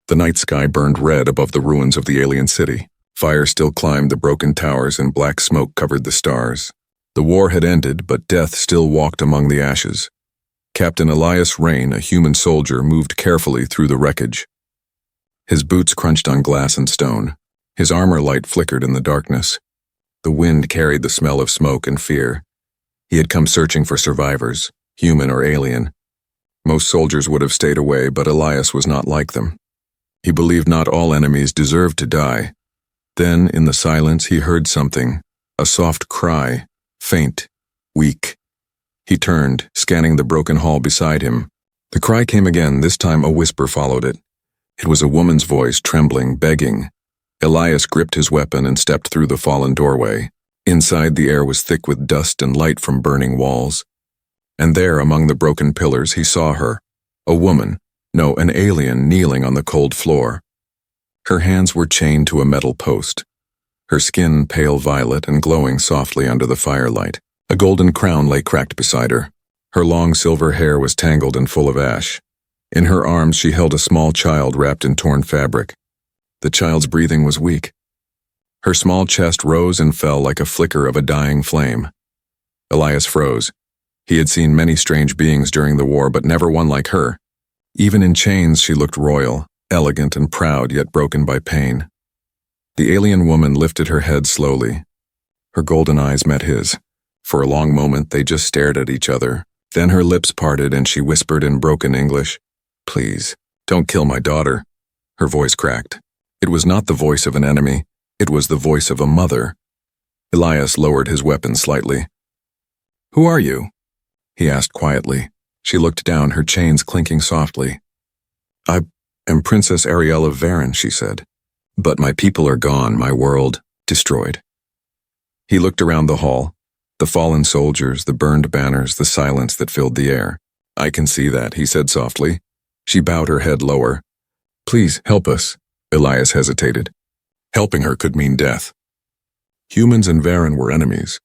The night sky burned red above the ruins of the alien city. Fire still climbed the broken towers and black smoke covered the stars. The war had ended, but death still walked among the ashes. Captain Elias Rain, a human soldier, moved carefully through the wreckage. His boots crunched on glass and stone. His armor light flickered in the darkness. The wind carried the smell of smoke and fear. He had come searching for survivors, human or alien. Most soldiers would have stayed away, but Elias was not like them. He believed not all enemies deserved to die. Then, in the silence, he heard something, a soft cry, faint, weak. He turned, scanning the broken hall beside him. The cry came again, this time a whisper followed it. It was a woman's voice, trembling, begging. Elias gripped his weapon and stepped through the fallen doorway. Inside, the air was thick with dust and light from burning walls. And there, among the broken pillars, he saw her, a woman, no, an alien, kneeling on the cold floor. Her hands were chained to a metal post. Her skin pale violet and glowing softly under the firelight. A golden crown lay cracked beside her. Her long silver hair was tangled and full of ash. In her arms she held a small child wrapped in torn fabric. The child's breathing was weak. Her small chest rose and fell like a flicker of a dying flame. Elias froze. He had seen many strange beings during the war, but never one like her. Even in chains she looked royal, elegant and proud, yet broken by pain. The alien woman lifted her head slowly. Her golden eyes met his. For a long moment they just stared at each other. Then her lips parted and she whispered in broken English, "Please, don't kill my daughter." Her voice cracked. It was not the voice of an enemy. It was the voice of a mother. Elias lowered his weapon slightly. "Who are you?" he asked quietly. She looked down, her chains clinking softly. "I am Princess Ariel of Varen," she said. "But my people are gone, my world destroyed." He looked around the hall. The fallen soldiers, the burned banners, the silence that filled the air. "I can see that," he said softly. She bowed her head lower. "Please, help us." Elias hesitated. Helping her could mean death. Humans and Varen were enemies.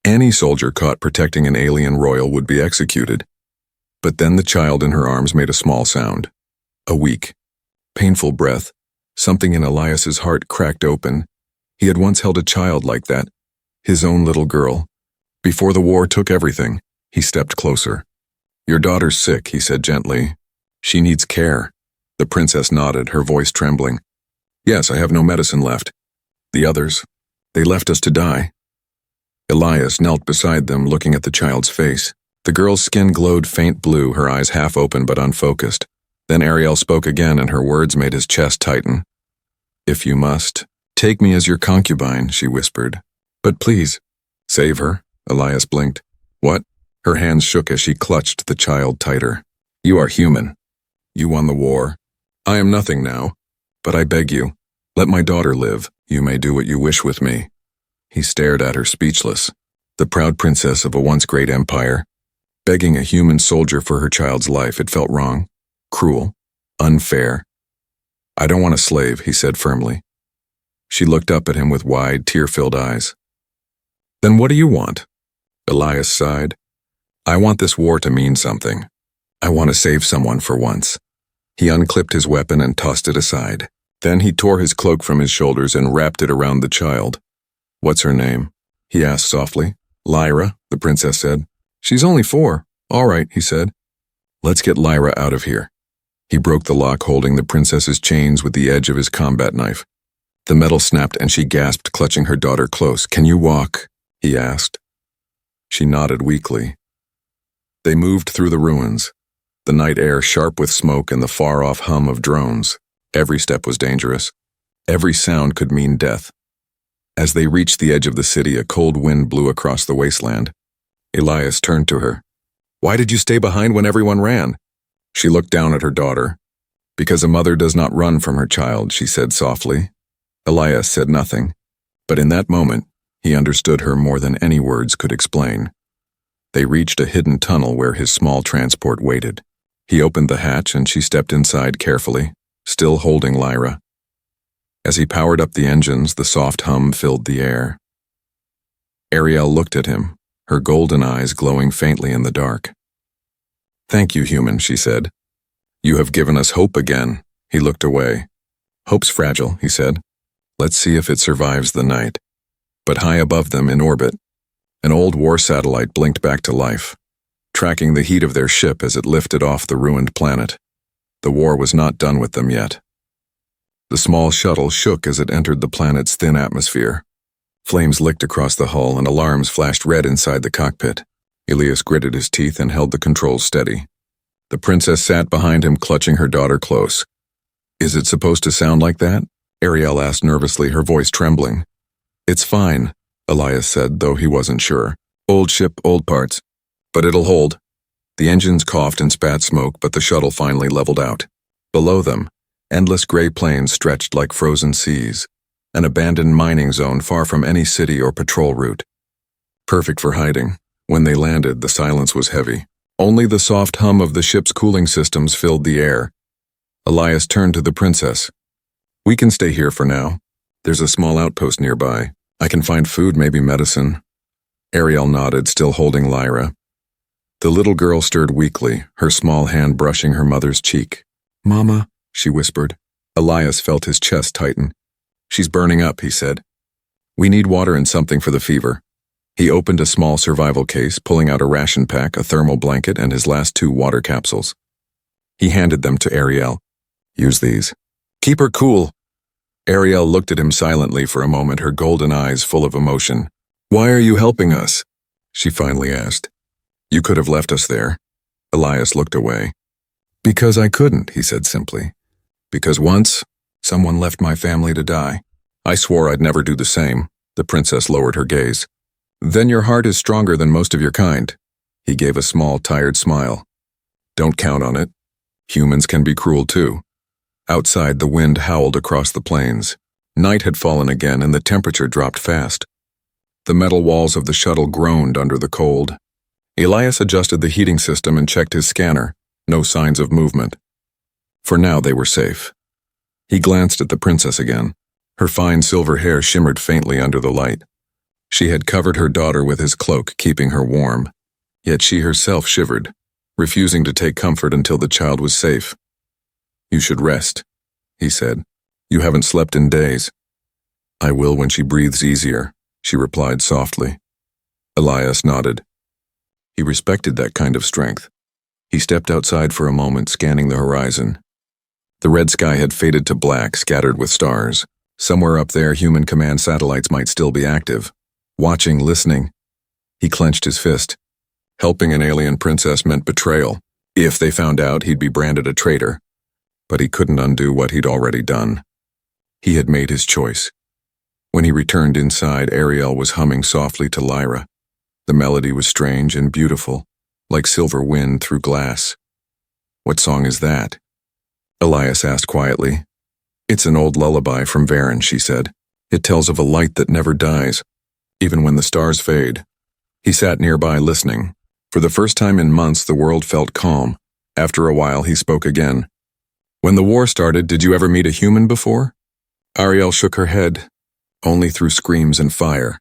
Any soldier caught protecting an alien royal would be executed. But then the child in her arms made a small sound. A weak, painful breath. Something in Elias's heart cracked open. He had once held a child like that, his own little girl. Before the war took everything, he stepped closer. "Your daughter's sick," he said gently. "She needs care." The princess nodded, her voice trembling. "Yes, I have no medicine left. The others, they left us to die." Elias knelt beside them, looking at the child's face. The girl's skin glowed faint blue, her eyes half open but unfocused. Then Ariel spoke again, and her words made his chest tighten. "If you must, take me as your concubine," she whispered. "But please, save her." Elias blinked. "What?" Her hands shook as she clutched the child tighter. "You are human. You won the war. I am nothing now. But I beg you, let my daughter live. You may do what you wish with me." He stared at her, speechless. The proud princess of a once great empire, begging a human soldier for her child's life. It felt wrong, cruel, unfair. "I don't want a slave," he said firmly. She looked up at him with wide, tear-filled eyes. "Then what do you want?" Elias sighed. "I want this war to mean something. I want to save someone for once." He unclipped his weapon and tossed it aside. Then he tore his cloak from his shoulders and wrapped it around the child. "What's her name?" he asked softly. "Lyra," the princess said. "She's only 4. All right," he said. "Let's get Lyra out of here." He broke the lock holding the princess's chains with the edge of his combat knife. The metal snapped and she gasped, clutching her daughter close. "Can you walk?" he asked. She nodded weakly. They moved through the ruins, the night air sharp with smoke and the far-off hum of drones. Every step was dangerous. Every sound could mean death. As they reached the edge of the city, a cold wind blew across the wasteland. Elias turned to her. "Why did you stay behind when everyone ran?" She looked down at her daughter. "Because a mother does not run from her child," she said softly. Elias said nothing, but in that moment, he understood her more than any words could explain. They reached a hidden tunnel where his small transport waited. He opened the hatch and she stepped inside carefully, still holding Lyra. As he powered up the engines, the soft hum filled the air. Ariel looked at him, her golden eyes glowing faintly in the dark. "Thank you, human," she said. "You have given us hope again." He looked away. Hope's fragile, he said. Let's see if it survives the night. But high above them in orbit, an old war satellite blinked back to life, tracking the heat of their ship as it lifted off the ruined planet. The war was not done with them yet. The small shuttle shook as it entered the planet's thin atmosphere. Flames licked across the hull and alarms flashed red inside the cockpit. Elias gritted his teeth and held the controls steady. The princess sat behind him, clutching her daughter close. Is it supposed to sound like that? Ariel asked nervously, her voice trembling. It's fine, Elias said, though he wasn't sure. Old ship, old parts. But it'll hold. The engines coughed and spat smoke, but the shuttle finally leveled out. Below them, endless gray plains stretched like frozen seas, an abandoned mining zone far from any city or patrol route. Perfect for hiding. When they landed, the silence was heavy. Only the soft hum of the ship's cooling systems filled the air. Elias turned to the princess. We can stay here for now. There's a small outpost nearby. I can find food, maybe medicine. Ariel nodded, still holding Lyra. The little girl stirred weakly, her small hand brushing her mother's cheek. Mama, she whispered. Elias felt his chest tighten. She's burning up, he said. We need water and something for the fever. He opened a small survival case, pulling out a ration pack, a thermal blanket, and his last 2 water capsules. He handed them to Ariel. Use these. Keep her cool. Ariel looked at him silently for a moment, her golden eyes full of emotion. Why are you helping us? She finally asked. You could have left us there. Elias looked away. Because I couldn't, he said simply. Because once, someone left my family to die. I swore I'd never do the same. The princess lowered her gaze. Then your heart is stronger than most of your kind. He gave a small, tired smile. Don't count on it. Humans can be cruel too. Outside, the wind howled across the plains. Night had fallen again and the temperature dropped fast. The metal walls of the shuttle groaned under the cold. Elias adjusted the heating system and checked his scanner. No signs of movement. For now, they were safe. He glanced at the princess again. Her fine silver hair shimmered faintly under the light. She had covered her daughter with his cloak, keeping her warm. Yet she herself shivered, refusing to take comfort until the child was safe. You should rest, he said. You haven't slept in days. I will when she breathes easier, she replied softly. Elias nodded. He respected that kind of strength. He stepped outside for a moment, scanning the horizon. The red sky had faded to black, scattered with stars. Somewhere up there, human command satellites might still be active. Watching, listening. He clenched his fist. Helping an alien princess meant betrayal. If they found out, he'd be branded a traitor. But he couldn't undo what he'd already done. He had made his choice. When he returned inside, Ariel was humming softly to Lyra. The melody was strange and beautiful, like silver wind through glass. What song is that? Elias asked quietly. It's an old lullaby from Varen, she said. It tells of a light that never dies, even when the stars fade. He sat nearby listening. For the first time in months, the world felt calm. After a while, he spoke again. When the war started, did you ever meet a human before? Ariel shook her head. Only through screams and fire.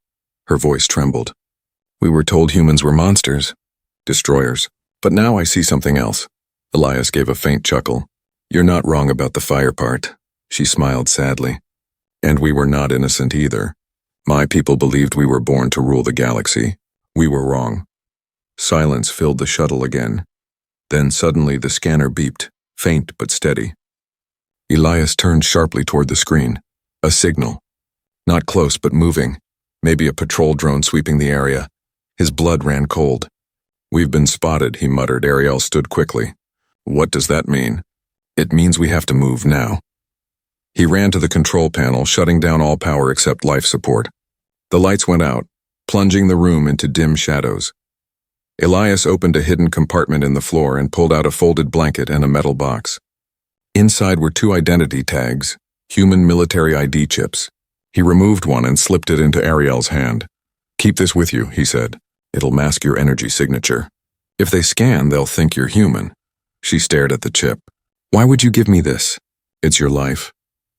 Her voice trembled. We were told humans were monsters, destroyers. But now I see something else. Elias gave a faint chuckle. You're not wrong about the fire part. She smiled sadly. And we were not innocent either. My people believed we were born to rule the galaxy. We were wrong. Silence filled the shuttle again. Then suddenly the scanner beeped, faint but steady. Elias turned sharply toward the screen. A signal. Not close but moving. Maybe a patrol drone sweeping the area. His blood ran cold. We've been spotted, he muttered. Ariel stood quickly. What does that mean? It means we have to move now. He ran to the control panel, shutting down all power except life support. The lights went out, plunging the room into dim shadows. Elias opened a hidden compartment in the floor and pulled out a folded blanket and a metal box. Inside were 2 identity tags, human military ID chips. He removed one and slipped it into Ariel's hand. Keep this with you, he said. It'll mask your energy signature. If they scan, they'll think you're human. She stared at the chip. Why would you give me this? It's your life.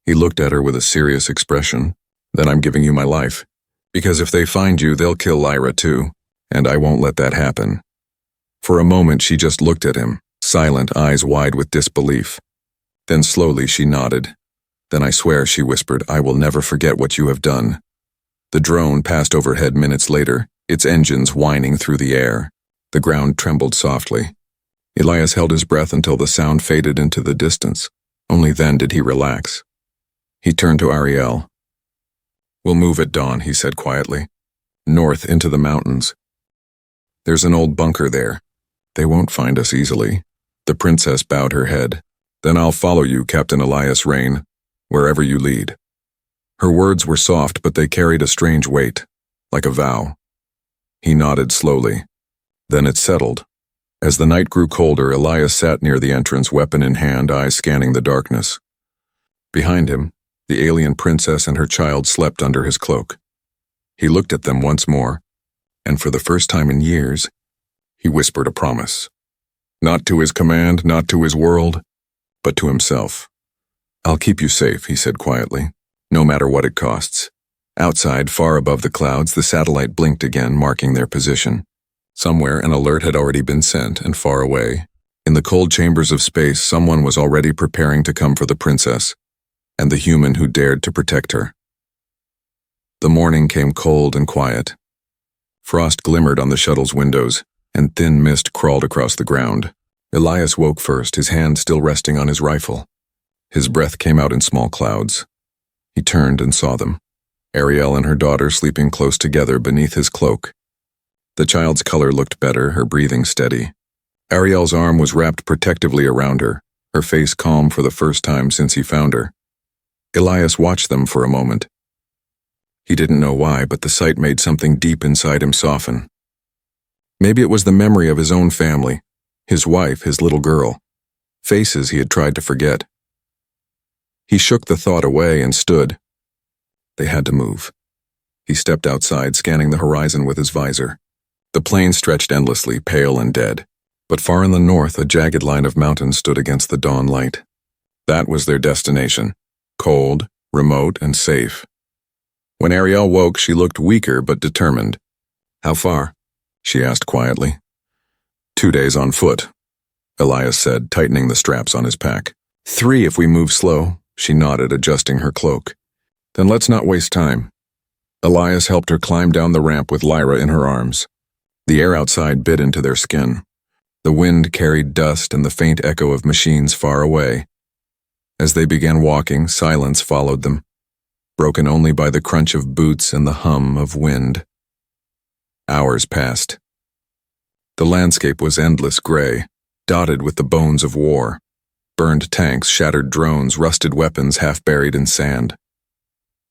He looked at her with a serious expression. Then I'm giving you my life. Because if they find you, they'll kill Lyra too. And I won't let that happen. For a moment, she just looked at him, silent, eyes wide with disbelief. Then slowly she nodded. Then I swear, she whispered, I will never forget what you have done. The drone passed overhead minutes later, its engines whining through the air. The ground trembled softly. Elias held his breath until the sound faded into the distance. Only then did he relax. He turned to Ariel. We'll move at dawn, he said quietly. North into the mountains. There's an old bunker there. They won't find us easily. The princess bowed her head. Then I'll follow you, Captain Elias Rain, wherever you lead. Her words were soft, but they carried a strange weight, like a vow. He nodded slowly. Then it settled. As the night grew colder, Elias sat near the entrance, weapon in hand, eyes scanning the darkness. Behind him, the alien princess and her child slept under his cloak. He looked at them once more, and for the first time in years, he whispered a promise. Not to his command, not to his world, but to himself. I'll keep you safe, he said quietly, no matter what it costs. Outside, far above the clouds, the satellite blinked again, marking their position. Somewhere an alert had already been sent, and far away, in the cold chambers of space, someone was already preparing to come for the princess, and the human who dared to protect her. The morning came cold and quiet. Frost glimmered on the shuttle's windows, and thin mist crawled across the ground. Elias woke first, his hand still resting on his rifle. His breath came out in small clouds. He turned and saw them. Ariel and her daughter sleeping close together beneath his cloak. The child's color looked better, her breathing steady. Ariel's arm was wrapped protectively around her, her face calm for the first time since he found her. Elias watched them for a moment. He didn't know why, but the sight made something deep inside him soften. Maybe it was the memory of his own family, his wife, his little girl, faces he had tried to forget. He shook the thought away and stood. They had to move. He stepped outside, scanning the horizon with his visor. The plain stretched endlessly, pale and dead, but far in the north a jagged line of mountains stood against the dawn light. That was their destination, cold, remote, and safe. When Ariel woke, she looked weaker but determined. How far? She asked quietly. 2 days on foot, Elias said, tightening the straps on his pack. 3 if we move slow, she nodded, adjusting her cloak. Then let's not waste time. Elias helped her climb down the ramp with Lyra in her arms. The air outside bit into their skin. The wind carried dust and the faint echo of machines far away. As they began walking, silence followed them, broken only by the crunch of boots and the hum of wind. Hours passed. The landscape was endless gray, dotted with the bones of war. Burned tanks, shattered drones, rusted weapons half buried in sand.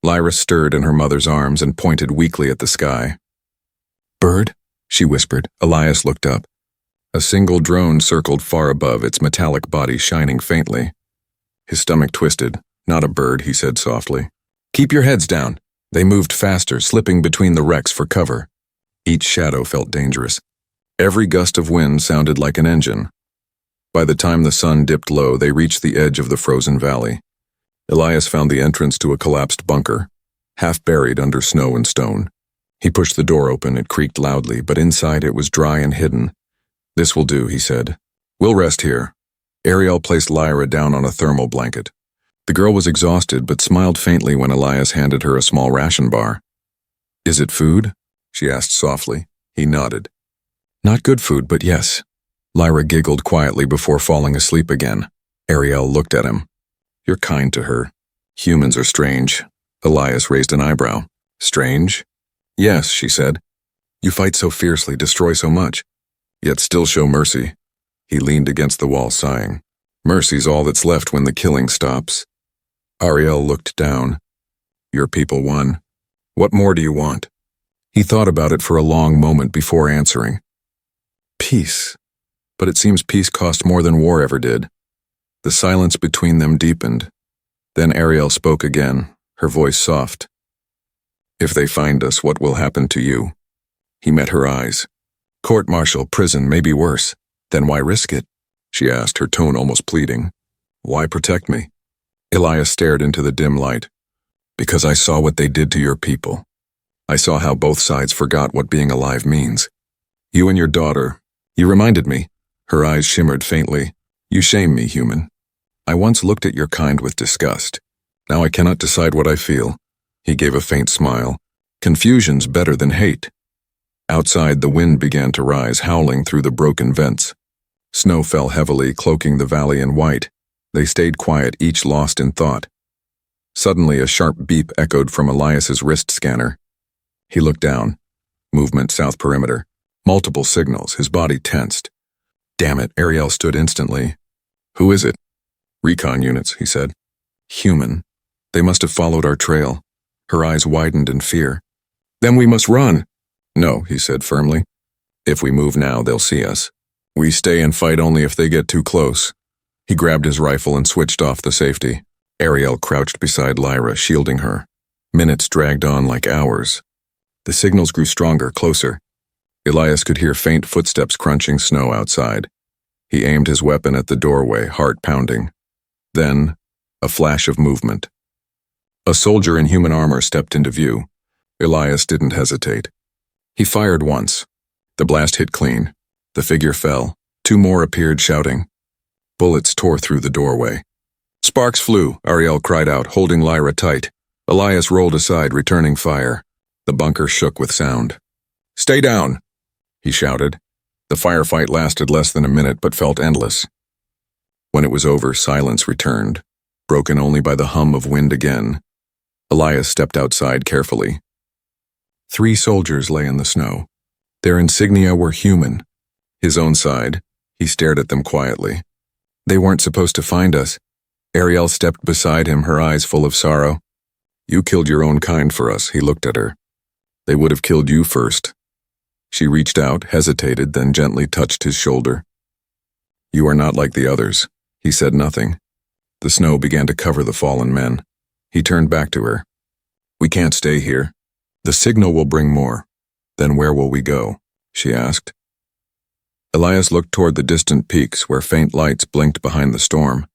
Lyra stirred in her mother's arms and pointed weakly at the sky. Bird? She whispered. Elias looked up. A single drone circled far above, its metallic body shining faintly. His stomach twisted. Not a bird, he said softly. Keep your heads down. They moved faster, slipping between the wrecks for cover. Each shadow felt dangerous. Every gust of wind sounded like an engine. By the time the sun dipped low, they reached the edge of the frozen valley. Elias found the entrance to a collapsed bunker, half buried under snow and stone. He pushed the door open. It creaked loudly, but inside it was dry and hidden. This will do, he said. We'll rest here. Ariel placed Lyra down on a thermal blanket. The girl was exhausted, but smiled faintly when Elias handed her a small ration bar. Is it food? She asked softly. He nodded. Not good food, but yes. Lyra giggled quietly before falling asleep again. Ariel looked at him. You're kind to her. Humans are strange. Elias raised an eyebrow. Strange? Yes, she said. You fight so fiercely, destroy so much, yet still show mercy. He leaned against the wall, sighing. Mercy's all that's left when the killing stops. Ariel looked down. Your people won. What more do you want? He thought about it for a long moment before answering. Peace. But it seems peace cost more than war ever did. The silence between them deepened. Then Ariel spoke again, her voice soft. If they find us, what will happen to you? He met her eyes. Court-martial, prison, maybe worse. Then why risk it? She asked, her tone almost pleading. Why protect me? Elias stared into the dim light. Because I saw what they did to your people. I saw how both sides forgot what being alive means. You and your daughter, you reminded me. Her eyes shimmered faintly. You shame me, human. I once looked at your kind with disgust. Now I cannot decide what I feel. He gave a faint smile. Confusion's better than hate. Outside, the wind began to rise, howling through the broken vents. Snow fell heavily, cloaking the valley in white. They stayed quiet, each lost in thought. Suddenly, a sharp beep echoed from Elias's wrist scanner. He looked down. Movement south perimeter. Multiple signals, his body tensed. Damn it, Ariel stood instantly. Who is it? Recon units, he said. Human. They must have followed our trail. Her eyes widened in fear. Then we must run. No, he said firmly. If we move now, they'll see us. We stay and fight only if they get too close. He grabbed his rifle and switched off the safety. Ariel crouched beside Lyra, shielding her. Minutes dragged on like hours. The signals grew stronger, closer. Elias could hear faint footsteps crunching snow outside. He aimed his weapon at the doorway, heart pounding. Then, a flash of movement. A soldier in human armor stepped into view. Elias didn't hesitate. He fired once. The blast hit clean. The figure fell. Two more appeared, shouting. Bullets tore through the doorway. Sparks flew, Ariel cried out, holding Lyra tight. Elias rolled aside, returning fire. The bunker shook with sound. Stay down, he shouted. The firefight lasted less than a minute, but felt endless. When it was over, silence returned, broken only by the hum of wind again. Elias stepped outside carefully. 3 soldiers lay in the snow. Their insignia were human. His own side, he stared at them quietly. They weren't supposed to find us. Ariel stepped beside him, her eyes full of sorrow. You killed your own kind for us, he looked at her. They would have killed you first. She reached out, hesitated, then gently touched his shoulder. You are not like the others. He said nothing. The snow began to cover the fallen men. He turned back to her. We can't stay here. The signal will bring more. Then where will we go? She asked. Elias looked toward the distant peaks where faint lights blinked behind the storm.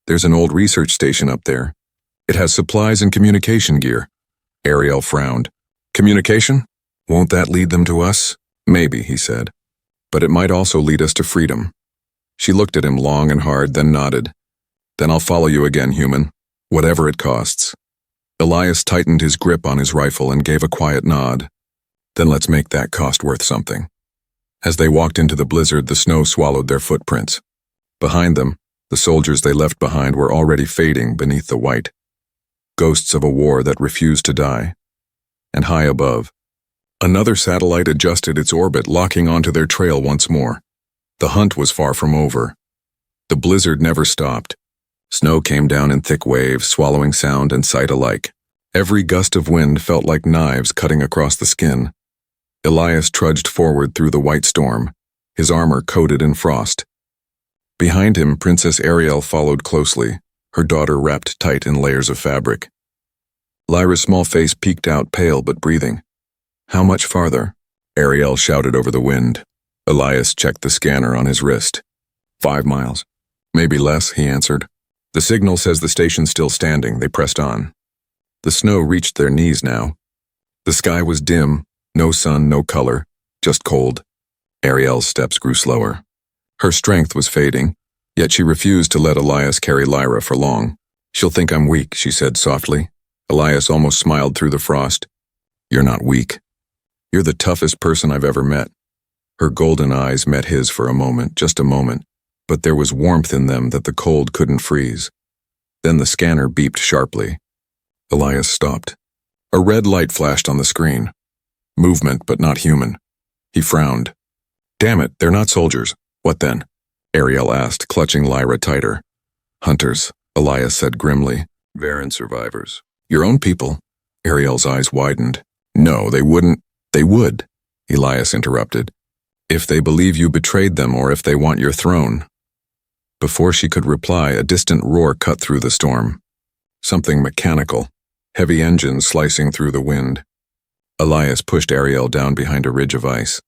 There's an old research station up there. It has supplies and communication gear. Ariel frowned. Communication? Won't that lead them to us? Maybe, he said. But it might also lead us to freedom. She looked at him long and hard, then nodded. Then I'll follow you again, human. Whatever it costs. Elias tightened his grip on his rifle and gave a quiet nod. Then let's make that cost worth something. As they walked into the blizzard, the snow swallowed their footprints. Behind them, the soldiers they left behind were already fading beneath the white. Ghosts of a war that refused to die. And high above, another satellite adjusted its orbit, locking onto their trail once more. The hunt was far from over. The blizzard never stopped. Snow came down in thick waves, swallowing sound and sight alike. Every gust of wind felt like knives cutting across the skin. Elias trudged forward through the white storm, his armor coated in frost. Behind him, Princess Ariel followed closely, her daughter wrapped tight in layers of fabric. Lyra's small face peeked out, pale but breathing. How much farther? Ariel shouted over the wind. Elias checked the scanner on his wrist. 5 miles. Maybe less, he answered. The signal says the station's still standing. They pressed on. The snow reached their knees now. The sky was dim, no sun, no color, just cold. Ariel's steps grew slower. Her strength was fading, yet she refused to let Elias carry Lyra for long. She'll think I'm weak, she said softly. Elias almost smiled through the frost. You're not weak. You're the toughest person I've ever met. Her golden eyes met his for a moment, just a moment, but there was warmth in them that the cold couldn't freeze. Then the scanner beeped sharply. Elias stopped. A red light flashed on the screen. Movement, but not human. He frowned. Damn it, they're not soldiers. What then? Ariel asked, clutching Lyra tighter. Hunters, Elias said grimly. Varen survivors. Your own people? Ariel's eyes widened. No, they wouldn't. They would, Elias interrupted. If they believe you betrayed them or if they want your throne. Before she could reply, a distant roar cut through the storm. Something mechanical, heavy engines slicing through the wind. Elias pushed Ariel down behind a ridge of ice.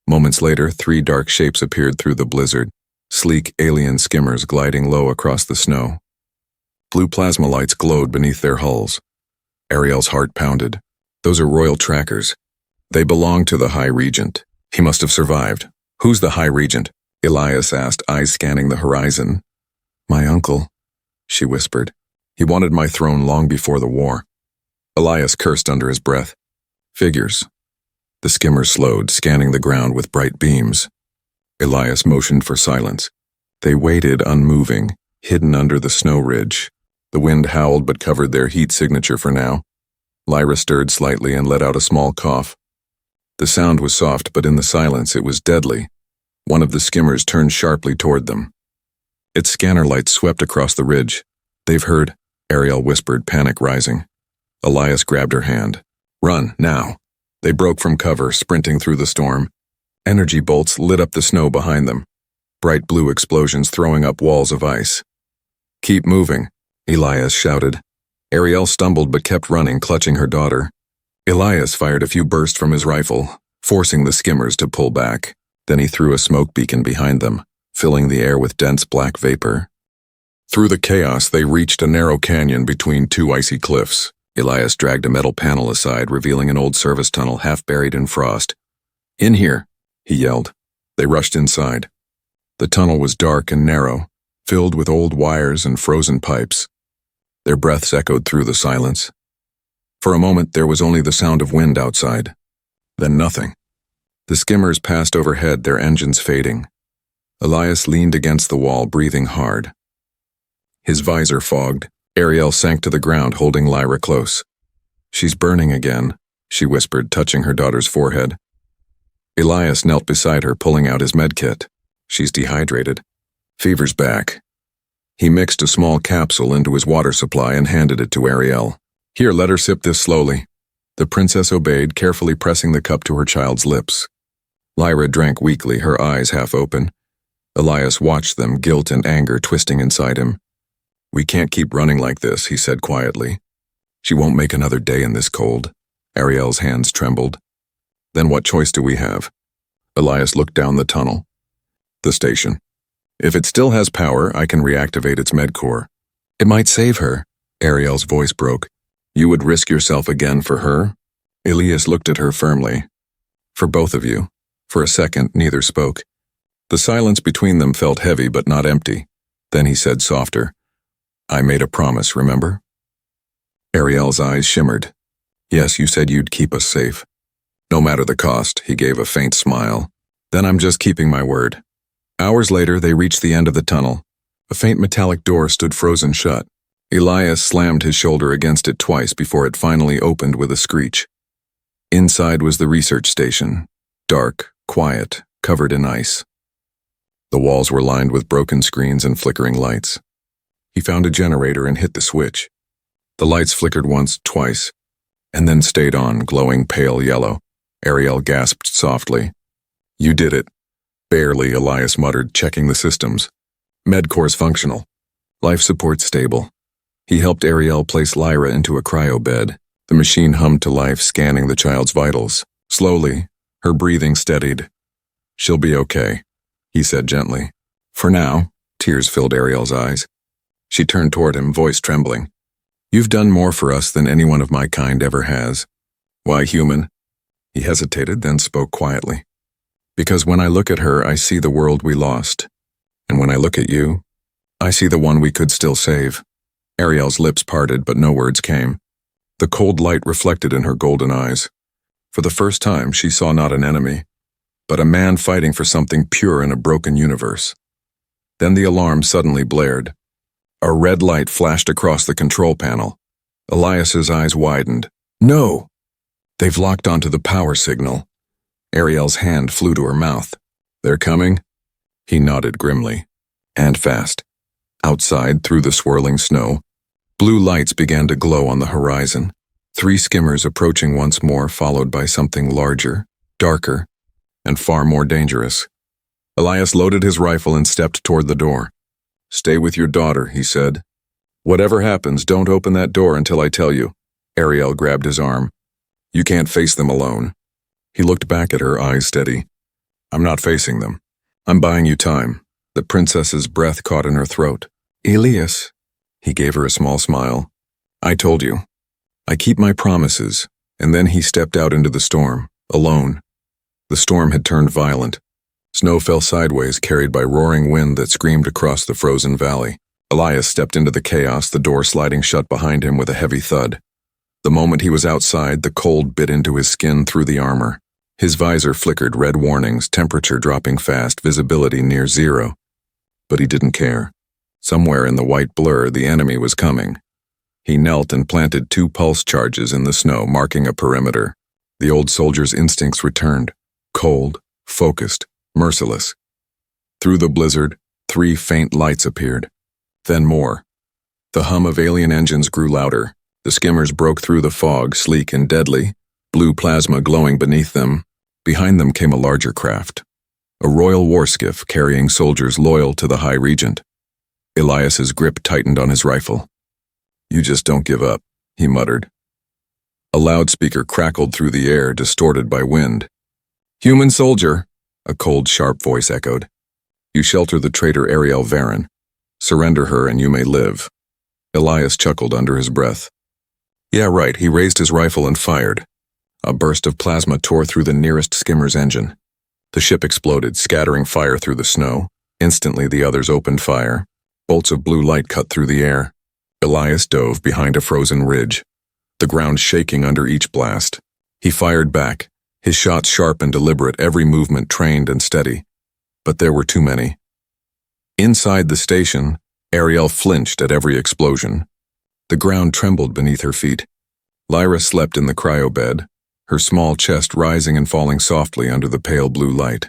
Moments later, 3 dark shapes appeared through the blizzard, sleek alien skimmers gliding low across the snow. Blue plasma lights glowed beneath their hulls. Ariel's heart pounded. Those are royal trackers. They belong to the High Regent. He must have survived. Who's the High Regent? Elias asked, eyes scanning the horizon. My uncle, she whispered. He wanted my throne long before the war. Elias cursed under his breath. Figures. The skimmer slowed, scanning the ground with bright beams. Elias motioned for silence. They waited, unmoving, hidden under the snow ridge. The wind howled but covered their heat signature for now. Lyra stirred slightly and let out a small cough. The sound was soft, but in the silence it was deadly. One of the skimmers turned sharply toward them. Its scanner lights swept across the ridge. They've heard, Ariel whispered, panic rising. Elias grabbed her hand. Run, now. They broke from cover, sprinting through the storm. Energy bolts lit up the snow behind them. Bright blue explosions throwing up walls of ice. Keep moving, Elias shouted. Ariel stumbled but kept running, clutching her daughter. Elias fired a few bursts from his rifle, forcing the skimmers to pull back. Then he threw a smoke beacon behind them, filling the air with dense black vapor. Through the chaos, they reached a narrow canyon between two icy cliffs. Elias dragged a metal panel aside, revealing an old service tunnel half buried in frost. In here, he yelled. They rushed inside. The tunnel was dark and narrow, filled with old wires and frozen pipes. Their breaths echoed through the silence. For a moment, there was only the sound of wind outside. Then nothing. The skimmers passed overhead, their engines fading. Elias leaned against the wall, breathing hard. His visor fogged. Ariel sank to the ground, holding Lyra close. She's burning again, she whispered, touching her daughter's forehead. Elias knelt beside her, pulling out his medkit. She's dehydrated. Fever's back. He mixed a small capsule into his water supply and handed it to Ariel. Here, let her sip this slowly. The princess obeyed, carefully pressing the cup to her child's lips. Lyra drank weakly, her eyes half open. Elias watched them, guilt and anger twisting inside him. We can't keep running like this, he said quietly. She won't make another day in this cold. Ariel's hands trembled. Then what choice do we have? Elias looked down the tunnel. The station. If it still has power, I can reactivate its medcore. It might save her. Ariel's voice broke. You would risk yourself again for her? Elias looked at her firmly. For both of you. For a second, neither spoke. The silence between them felt heavy but not empty. Then he said softer, I made a promise, remember? Ariel's eyes shimmered. Yes, you said you'd keep us safe. No matter the cost, he gave a faint smile. Then I'm just keeping my word. Hours later, they reached the end of the tunnel. A faint metallic door stood frozen shut. Elias slammed his shoulder against it twice before it finally opened with a screech. Inside was the research station. Dark, quiet, covered in ice. The walls were lined with broken screens and flickering lights. He found a generator and hit the switch. The lights flickered once, twice, and then stayed on, glowing pale yellow. Ariel gasped softly. You did it. Barely, Elias muttered, checking the systems. Medcore's functional. Life support stable. He helped Ariel place Lyra into a cryo bed. The machine hummed to life, scanning the child's vitals. Slowly, her breathing steadied. She'll be okay, he said gently. For now, tears filled Ariel's eyes. She turned toward him, voice trembling. You've done more for us than anyone of my kind ever has. Why, human? He hesitated, then spoke quietly. Because when I look at her, I see the world we lost. And when I look at you, I see the one we could still save. Ariel's lips parted, but no words came. The cold light reflected in her golden eyes. For the first time, she saw not an enemy, but a man fighting for something pure in a broken universe. Then the alarm suddenly blared. A red light flashed across the control panel. Elias's eyes widened. No! They've locked onto the power signal. Ariel's hand flew to her mouth. They're coming? He nodded grimly. And fast. Outside, through the swirling snow, blue lights began to glow on the horizon. 3 skimmers approaching once more, followed by something larger, darker, and far more dangerous. Elias loaded his rifle and stepped toward the door. Stay with your daughter, he said. Whatever happens, don't open that door until I tell you. Ariel grabbed his arm. You can't face them alone. He looked back at her, eyes steady. I'm not facing them. I'm buying you time. The princess's breath caught in her throat. Elias. He gave her a small smile. I told you. I keep my promises. And then he stepped out into the storm, alone. The storm had turned violent. Snow fell sideways, carried by roaring wind that screamed across the frozen valley. Elias stepped into the chaos, the door sliding shut behind him with a heavy thud. The moment he was outside, the cold bit into his skin through the armor. His visor flickered red warnings, temperature dropping fast, visibility near zero. But he didn't care. Somewhere in the white blur, the enemy was coming. He knelt and planted 2 pulse charges in the snow, marking a perimeter. The old soldier's instincts returned. Cold, focused, merciless. Through the blizzard, 3 faint lights appeared. Then more. The hum of alien engines grew louder. The skimmers broke through the fog, sleek and deadly, blue plasma glowing beneath them. Behind them came a larger craft. A royal warskiff carrying soldiers loyal to the High Regent. Elias's grip tightened on his rifle. "You just don't give up," he muttered. A loudspeaker crackled through the air, distorted by wind. "Human soldier," a cold, sharp voice echoed. "You shelter the traitor Ariel Varen. Surrender her and you may live." Elias chuckled under his breath. Yeah, right, he raised his rifle and fired. A burst of plasma tore through the nearest skimmer's engine. The ship exploded, scattering fire through the snow. Instantly, the others opened fire. Bolts of blue light cut through the air. Elias dove behind a frozen ridge, the ground shaking under each blast. He fired back, his shots sharp and deliberate, every movement trained and steady. But there were too many. Inside the station, Ariel flinched at every explosion. The ground trembled beneath her feet. Lyra slept in the cryobed, her small chest rising and falling softly under the pale blue light.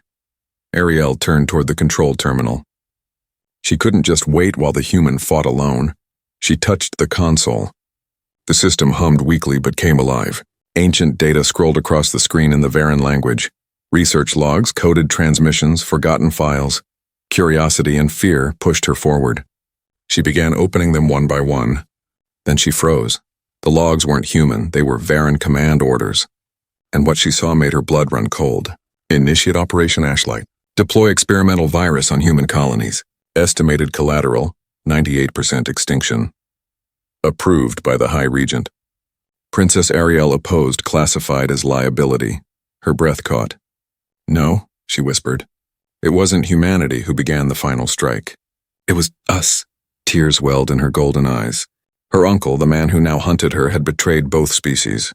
Ariel turned toward the control terminal. She couldn't just wait while the human fought alone. She touched the console. The system hummed weakly but came alive. Ancient data scrolled across the screen in the Varen language. Research logs, coded transmissions, forgotten files. Curiosity and fear pushed her forward. She began opening them one by one. Then she froze. The logs weren't human, they were Varen command orders. And what she saw made her blood run cold. Initiate Operation Ashlight. Deploy experimental virus on human colonies. Estimated collateral, 98% extinction. Approved by the High Regent. Princess Ariel opposed, classified as liability. Her breath caught. "No," she whispered. "It wasn't humanity who began the final strike. It was us." Tears welled in her golden eyes. Her uncle, the man who now hunted her, had betrayed both species.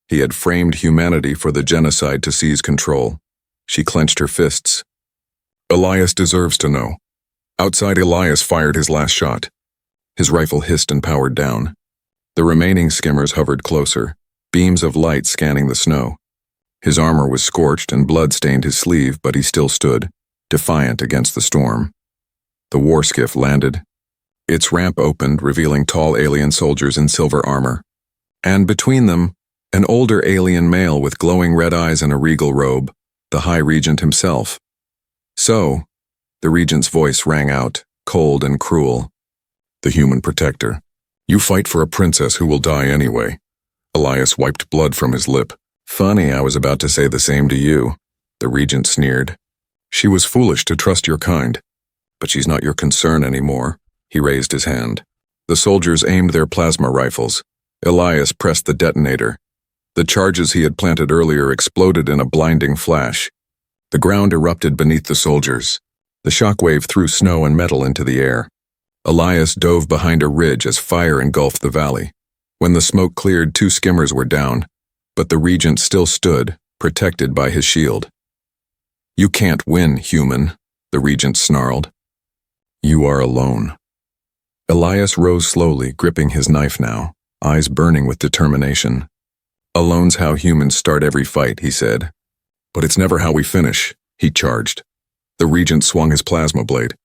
He had framed humanity for the genocide to seize control. She clenched her fists. "Elias deserves to know." Outside, Elias fired his last shot. His rifle hissed and powered down. The remaining skimmers hovered closer, beams of light scanning the snow. His armor was scorched and blood stained his sleeve, but he still stood, defiant against the storm. The warskiff landed. Its ramp opened, revealing tall alien soldiers in silver armor. And between them, an older alien male with glowing red eyes and a regal robe, the High Regent himself. "So," the Regent's voice rang out, cold and cruel. "The human protector. You fight for a princess who will die anyway." Elias wiped blood from his lip. "Funny, I was about to say the same to you," the Regent sneered. "She was foolish to trust your kind. But she's not your concern anymore." He raised his hand. The soldiers aimed their plasma rifles. Elias pressed the detonator. The charges he had planted earlier exploded in a blinding flash. The ground erupted beneath the soldiers. The shockwave threw snow and metal into the air. Elias dove behind a ridge as fire engulfed the valley. When the smoke cleared, 2 skimmers were down, but the Regent still stood, protected by his shield. "You can't win, human," the Regent snarled. "You are alone." Elias rose slowly, gripping his knife now, eyes burning with determination. "Alone's how humans start every fight," he said. "But it's never how we finish," he charged. The Regent swung his plasma blade.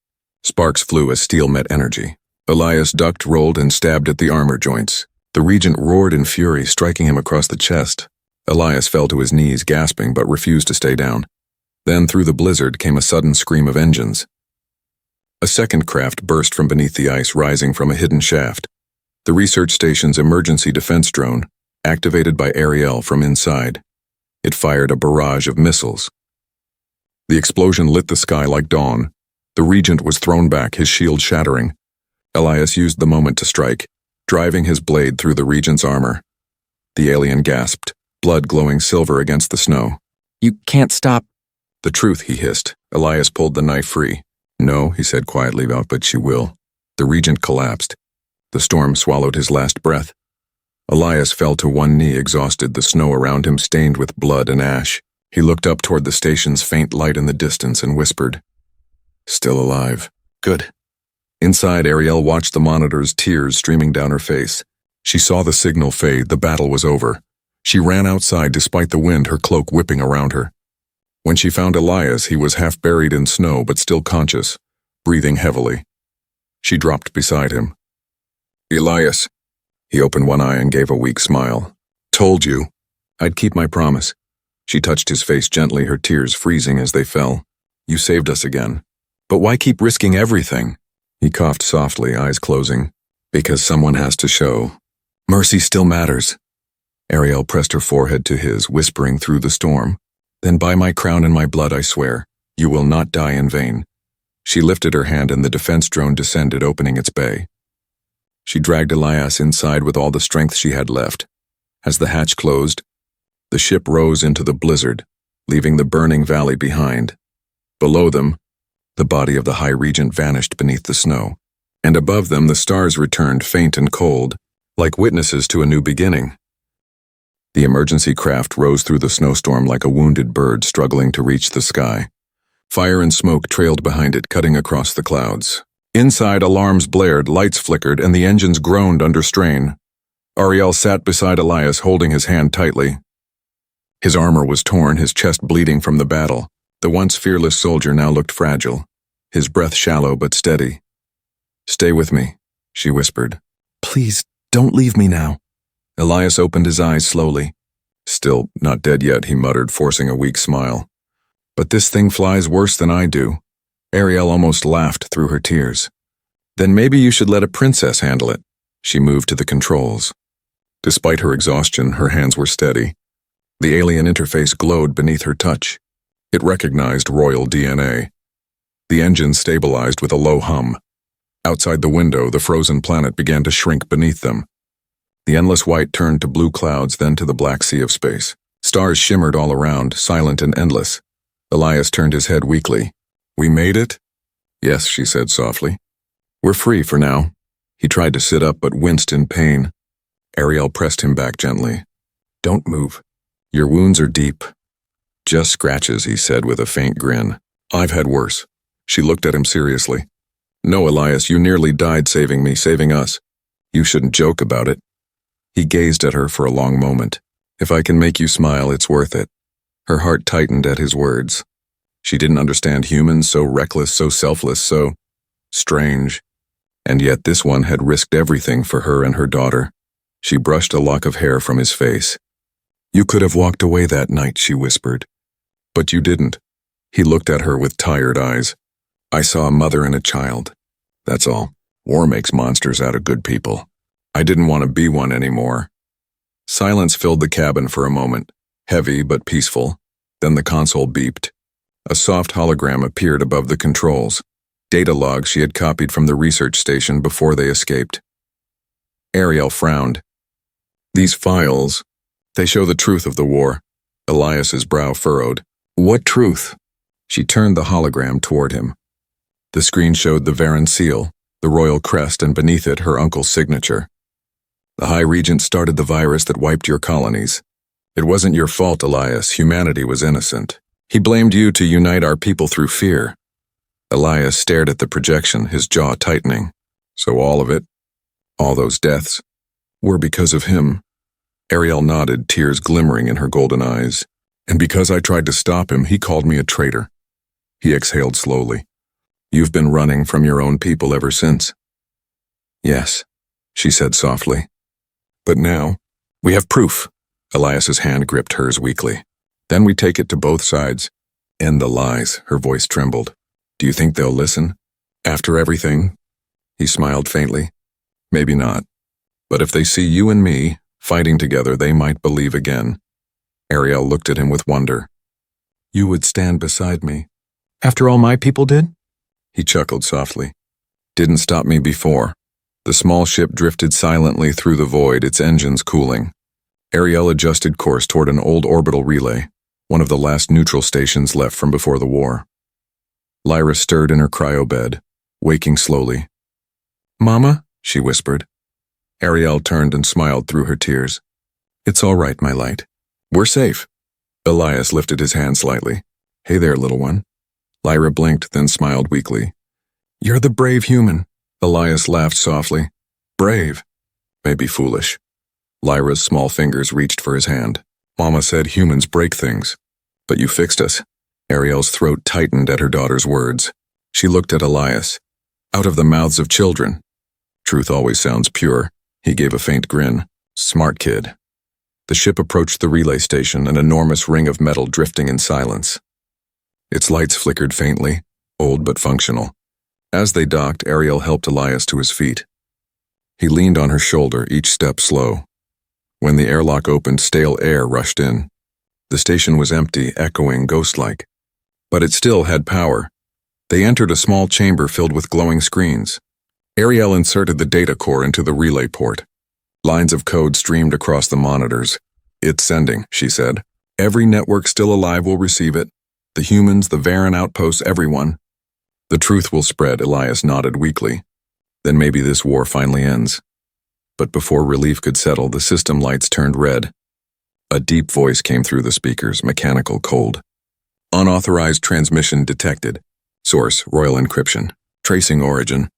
Sparks flew as steel met energy. Elias ducked, rolled, and stabbed at the armor joints. The Regent roared in fury, striking him across the chest. Elias fell to his knees, gasping, but refused to stay down. Then, through the blizzard, came a sudden scream of engines. A second craft burst from beneath the ice, rising from a hidden shaft. The research station's emergency defense drone, activated by Ariel from inside. It fired a barrage of missiles. The explosion lit the sky like dawn. The Regent was thrown back, his shield shattering. Elias used the moment to strike, driving his blade through the Regent's armor. The alien gasped, blood glowing silver against the snow. "You can't stop." "The truth," he hissed. Elias pulled the knife free. "No," he said quietly, "but she will." The Regent collapsed. The storm swallowed his last breath. Elias fell to one knee, exhausted, the snow around him stained with blood and ash. He looked up toward the station's faint light in the distance and whispered, "Still alive. Good." Inside, Ariel watched the monitors, tears streaming down her face. She saw the signal fade. The battle was over. She ran outside despite the wind, her cloak whipping around her. When she found Elias, he was half buried in snow but still conscious, breathing heavily. She dropped beside him. "Elias." He opened one eye and gave a weak smile. "Told you. I'd keep my promise." She touched his face gently, her tears freezing as they fell. "You saved us again. But why keep risking everything?" He coughed softly, eyes closing. "Because someone has to show. Mercy still matters." Ariel pressed her forehead to his, whispering through the storm, "Then by my crown and my blood I swear, you will not die in vain." She lifted her hand and the defense drone descended, opening its bay. She dragged Elias inside with all the strength she had left. As the hatch closed, the ship rose into the blizzard, leaving the burning valley behind. Below them, the body of the High Regent vanished beneath the snow, and above them the stars returned, faint and cold, like witnesses to a new beginning. The emergency craft rose through the snowstorm like a wounded bird struggling to reach the sky. Fire and smoke trailed behind it, cutting across the clouds. Inside, alarms blared, lights flickered, and the engines groaned under strain. Ariel sat beside Elias, holding his hand tightly. His armor was torn, his chest bleeding from the battle. The once fearless soldier now looked fragile, his breath shallow but steady. "Stay with me," she whispered. "Please, don't leave me now." Elias opened his eyes slowly. "Still not dead yet," he muttered, forcing a weak smile. "But this thing flies worse than I do." Ariel almost laughed through her tears. "Then maybe you should let a princess handle it." She moved to the controls. Despite her exhaustion, her hands were steady. The alien interface glowed beneath her touch. It recognized royal DNA. The engine stabilized with a low hum. Outside the window, the frozen planet began to shrink beneath them. The endless white turned to blue clouds, then to the black sea of space. Stars shimmered all around, silent and endless. Elias turned his head weakly. "We made it?" "Yes," she said softly. "We're free for now." He tried to sit up but winced in pain. Ariel pressed him back gently. "Don't move. Your wounds are deep." "Just scratches," he said with a faint grin. "I've had worse." She looked at him seriously. "No, Elias, you nearly died saving me, saving us. You shouldn't joke about it." He gazed at her for a long moment. "If I can make you smile, it's worth it." Her heart tightened at his words. She didn't understand humans so reckless, so selfless, so strange. And yet this one had risked everything for her and her daughter. She brushed a lock of hair from his face. "You could have walked away that night," she whispered. "But you didn't." He looked at her with tired eyes. "I saw a mother and a child. That's all. War makes monsters out of good people. I didn't want to be one anymore." Silence filled the cabin for a moment, heavy but peaceful. Then the console beeped. A soft hologram appeared above the controls. Data logs she had copied from the research station before they escaped. Ariel frowned. "These files, they show the truth of the war." Elias's brow furrowed. "What truth?" She turned the hologram toward him. The screen showed the Varan seal, the royal crest, and beneath it her uncle's signature. "The High Regent started the virus that wiped your colonies. It wasn't your fault, Elias. Humanity was innocent. He blamed you to unite our people through fear." Elias stared at the projection, his jaw tightening. "So all of it, all those deaths, were because of him?" Ariel nodded, tears glimmering in her golden eyes. "And because I tried to stop him, he called me a traitor." He exhaled slowly. "You've been running from your own people ever since." "Yes," she said softly. "But now, we have proof." Elias's hand gripped hers weakly. "Then we take it to both sides. End the lies." Her voice trembled. "Do you think they'll listen? After everything?" He smiled faintly. "Maybe not. But if they see you and me fighting together, they might believe again." Ariel looked at him with wonder. "You would stand beside me, after all my people did?" He chuckled softly. "Didn't stop me before." The small ship drifted silently through the void, its engines cooling. Ariel adjusted course toward an old orbital relay, one of the last neutral stations left from before the war. Lyra stirred in her cryo bed, waking slowly. Mama? She whispered. Ariel turned and smiled through her tears. It's all right, my light. We're safe. Elias lifted his hand slightly. Hey there, little one. Lyra blinked, then smiled weakly. You're the brave human. Elias laughed softly. Brave? Maybe foolish. Lyra's small fingers reached for his hand. Mama said humans break things. But you fixed us. Ariel's throat tightened at her daughter's words. She looked at Elias. Out of the mouths of children. Truth always sounds pure. He gave a faint grin. Smart kid. The ship approached the relay station, an enormous ring of metal drifting in silence. Its lights flickered faintly, old but functional. As they docked, Ariel helped Elias to his feet. He leaned on her shoulder, each step slow. When the airlock opened, stale air rushed in. The station was empty, echoing ghost-like. But it still had power. They entered a small chamber filled with glowing screens. Ariel inserted the data core into the relay port. Lines of code streamed across the monitors. It's sending, she said. Every network still alive will receive it. The humans, the Varen outposts, everyone. The truth will spread, Elias nodded weakly. Then maybe this war finally ends. But before relief could settle, the system lights turned red. A deep voice came through the speakers, mechanical, cold. Unauthorized transmission detected. Source, Royal Encryption. Tracing origin.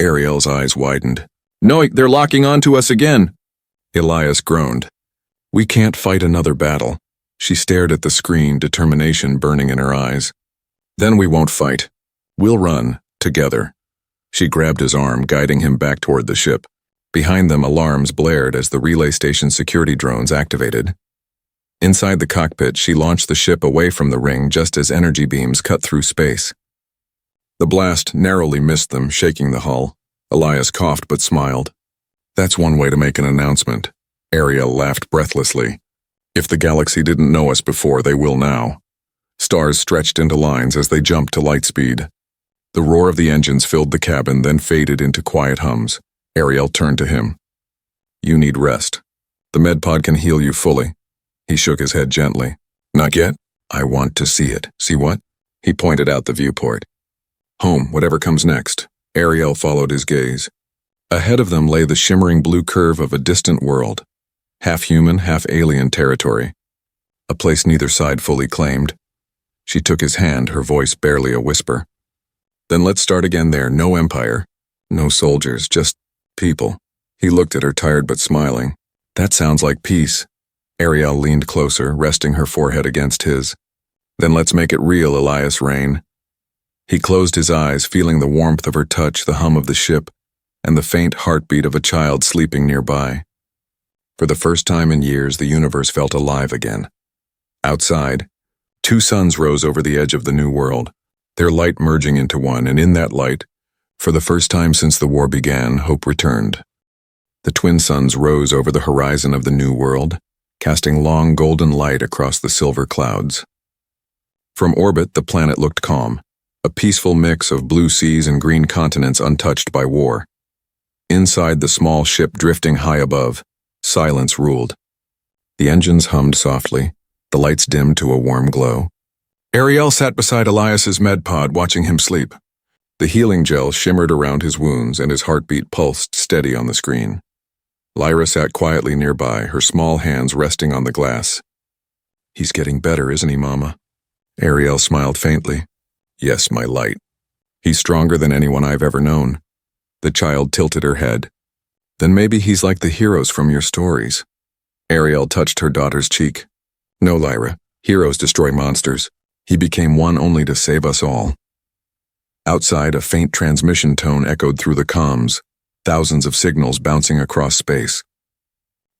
Ariel's eyes widened. No, they're locking onto us again. Elias groaned. We can't fight another battle. She stared at the screen, determination burning in her eyes. Then we won't fight. We'll run, together. She grabbed his arm, guiding him back toward the ship. Behind them, alarms blared as the relay station security drones activated. Inside the cockpit, she launched the ship away from the ring just as energy beams cut through space. The blast narrowly missed them, shaking the hull. Elias coughed but smiled. That's one way to make an announcement. Ariel laughed breathlessly. If the galaxy didn't know us before, they will now. Stars stretched into lines as they jumped to light speed. The roar of the engines filled the cabin, then faded into quiet hums. Ariel turned to him. You need rest. The med pod can heal you fully. He shook his head gently. Not yet? I want to see it. See what? He pointed out the viewport. Home, whatever comes next. Ariel followed his gaze. Ahead of them lay the shimmering blue curve of a distant world. Half human, half alien territory. A place neither side fully claimed. She took his hand, her voice barely a whisper. Then let's start again there. No empire. No soldiers, just people. He looked at her, tired but smiling. That sounds like peace. Ariel leaned closer, resting her forehead against his. Then let's make it real, Elias Rain. He closed his eyes, feeling the warmth of her touch, the hum of the ship, and the faint heartbeat of a child sleeping nearby. For the first time in years, the universe felt alive again. Outside, 2 suns rose over the edge of the new world, their light merging into one, and in that light, for the first time since the war began, hope returned. The twin suns rose over the horizon of the new world, casting long golden light across the silver clouds. From orbit, the planet looked calm, a peaceful mix of blue seas and green continents untouched by war. Inside the small ship drifting high above, silence ruled. The engines hummed softly, the lights dimmed to a warm glow. Ariel sat beside Elias's med pod, watching him sleep. The healing gel shimmered around his wounds and his heartbeat pulsed steady on the screen. Lyra sat quietly nearby, her small hands resting on the glass. He's getting better, isn't he, Mama? Ariel smiled faintly. Yes, my light. He's stronger than anyone I've ever known. The child tilted her head. Then maybe he's like the heroes from your stories. Ariel touched her daughter's cheek. No, Lyra. Heroes destroy monsters. He became one only to save us all. Outside, a faint transmission tone echoed through the comms, thousands of signals bouncing across space.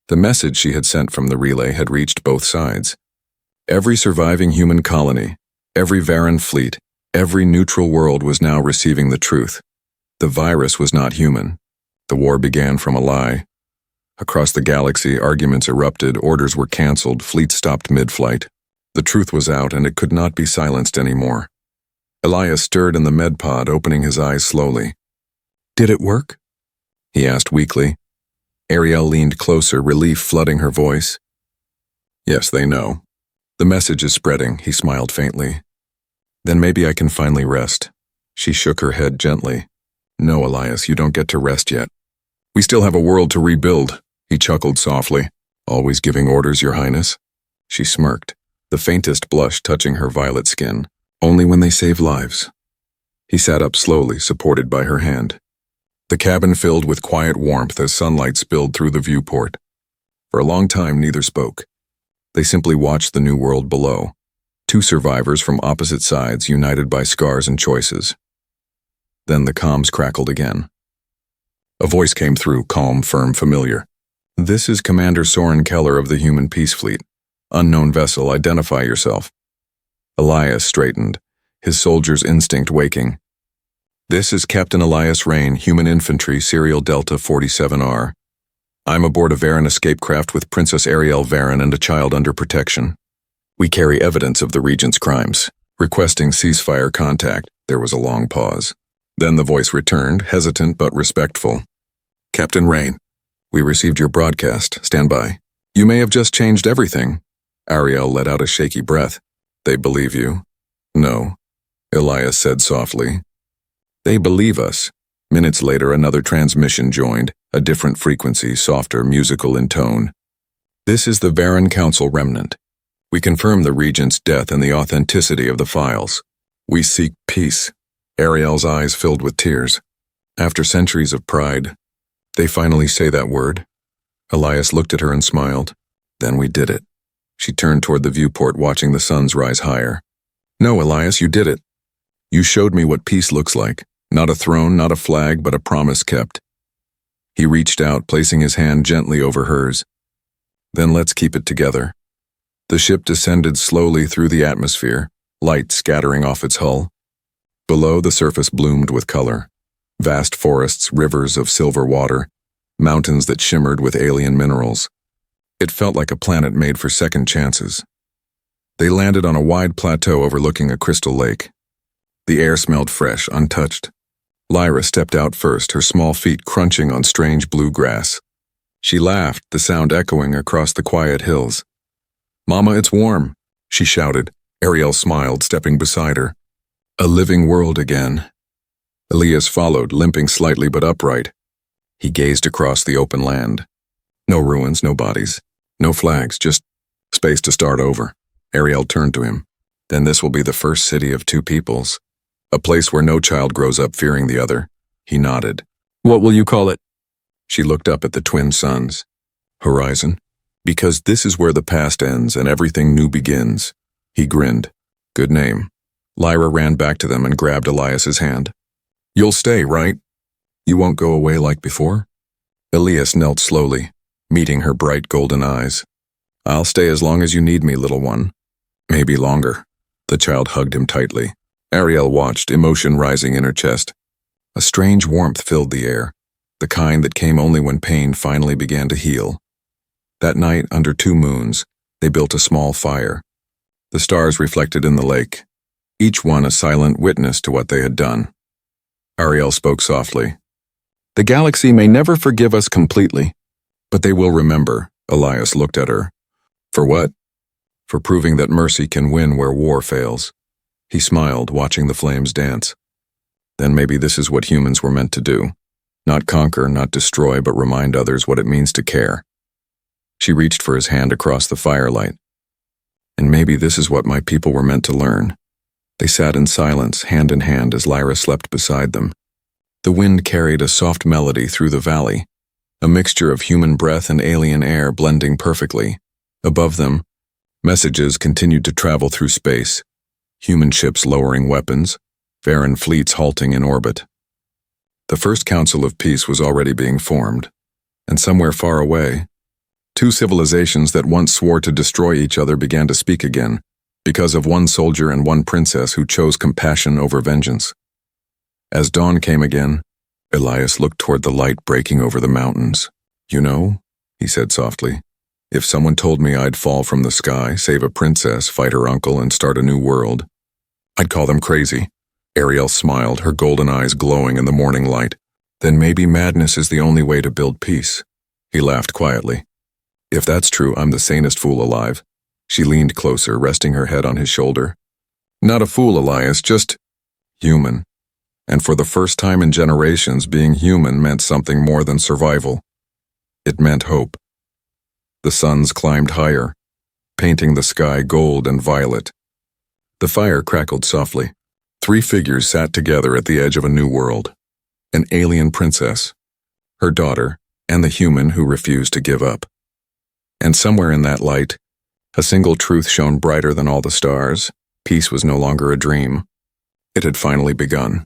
The message she had sent from the relay had reached both sides. Every surviving human colony, every Varen fleet, every neutral world was now receiving the truth. The virus was not human. The war began from a lie. Across the galaxy, arguments erupted, orders were canceled, fleets stopped mid-flight. The truth was out, and it could not be silenced anymore. Elias stirred in the med pod, opening his eyes slowly. Did it work? He asked weakly. Ariel leaned closer, relief flooding her voice. Yes, they know. The message is spreading, he smiled faintly. Then maybe I can finally rest. She shook her head gently. No, Elias, you don't get to rest yet. We still have a world to rebuild, he chuckled softly. Always giving orders, Your Highness? She smirked, the faintest blush touching her violet skin. Only when they save lives. He sat up slowly, supported by her hand. The cabin filled with quiet warmth as sunlight spilled through the viewport. For a long time, neither spoke. They simply watched the new world below. Two survivors from opposite sides, united by scars and choices. Then the comms crackled again. A voice came through, calm, firm, familiar. This is Commander Soren Keller of the Human Peace Fleet. Unknown vessel, identify yourself. Elias straightened, his soldier's instinct waking. This is Captain Elias Rain, Human Infantry, Serial Delta 47R. I'm aboard a Varan escape craft with Princess Ariel Varan and a child under protection. We carry evidence of the Regent's crimes. Requesting ceasefire contact. There was a long pause. Then the voice returned, hesitant but respectful. Captain Rain, we received your broadcast. Stand by. You may have just changed everything. Ariel let out a shaky breath. They believe you? No, Elias said softly. They believe us. Minutes later, another transmission joined, a different frequency, softer, musical in tone. This is the Varan Council remnant. We confirm the Regent's death and the authenticity of the files. We seek peace. Ariel's eyes filled with tears. After centuries of pride, they finally say that word. Elias looked at her and smiled. Then we did it. She turned toward the viewport, watching the suns rise higher. No, Elias, you did it. You showed me what peace looks like. Not a throne, not a flag, but a promise kept. He reached out, placing his hand gently over hers. Then let's keep it together. The ship descended slowly through the atmosphere, light scattering off its hull. Below, the surface bloomed with color. Vast forests, rivers of silver water, mountains that shimmered with alien minerals. It felt like a planet made for second chances. They landed on a wide plateau overlooking a crystal lake. The air smelled fresh, untouched. Lyra stepped out first, her small feet crunching on strange blue grass. She laughed, the sound echoing across the quiet hills. Mama, it's warm, she shouted. Ariel smiled, stepping beside her. A living world again. Elias followed, limping slightly but upright. He gazed across the open land. No ruins, no bodies, no flags, just space to start over. Ariel turned to him. Then this will be the first city of two peoples. A place where no child grows up fearing the other. He nodded. What will you call it? She looked up at the twin suns. Horizon? Because this is where the past ends and everything new begins. He grinned. Good name. Lyra ran back to them and grabbed Elias's hand. You'll stay, right? You won't go away like before? Elias knelt slowly, meeting her bright golden eyes. I'll stay as long as you need me, little one. Maybe longer. The child hugged him tightly. Ariel watched, emotion rising in her chest. A strange warmth filled the air, the kind that came only when pain finally began to heal. That night, under two moons, they built a small fire. The stars reflected in the lake, each one a silent witness to what they had done. Ariel spoke softly. The galaxy may never forgive us completely, but they will remember. Elias looked at her. For what? For proving that mercy can win where war fails. He smiled, watching the flames dance. Then maybe this is what humans were meant to do. Not conquer, not destroy, but remind others what it means to care. She reached for his hand across the firelight. And maybe this is what my people were meant to learn. They sat in silence, hand in hand, as Lyra slept beside them. The wind carried a soft melody through the valley, a mixture of human breath and alien air blending perfectly. Above them, messages continued to travel through space. Human ships lowering weapons, Varan fleets halting in orbit. The first Council of Peace was already being formed, and somewhere far away, two civilizations that once swore to destroy each other began to speak again, because of one soldier and one princess who chose compassion over vengeance. As dawn came again, Elias looked toward the light breaking over the mountains. You know, he said softly, if someone told me I'd fall from the sky, save a princess, fight her uncle, and start a new world, I'd call them crazy. Ariel smiled, her golden eyes glowing in the morning light. Then maybe madness is the only way to build peace. He laughed quietly. If that's true, I'm the sanest fool alive. She leaned closer, resting her head on his shoulder. Not a fool, Elias, just human. And for the first time in generations, being human meant something more than survival. It meant hope. The suns climbed higher, painting the sky gold and violet. The fire crackled softly. 3 figures sat together at the edge of a new world. An alien princess, her daughter, and the human who refused to give up. And somewhere in that light, a single truth shone brighter than all the stars. Peace was no longer a dream. It had finally begun.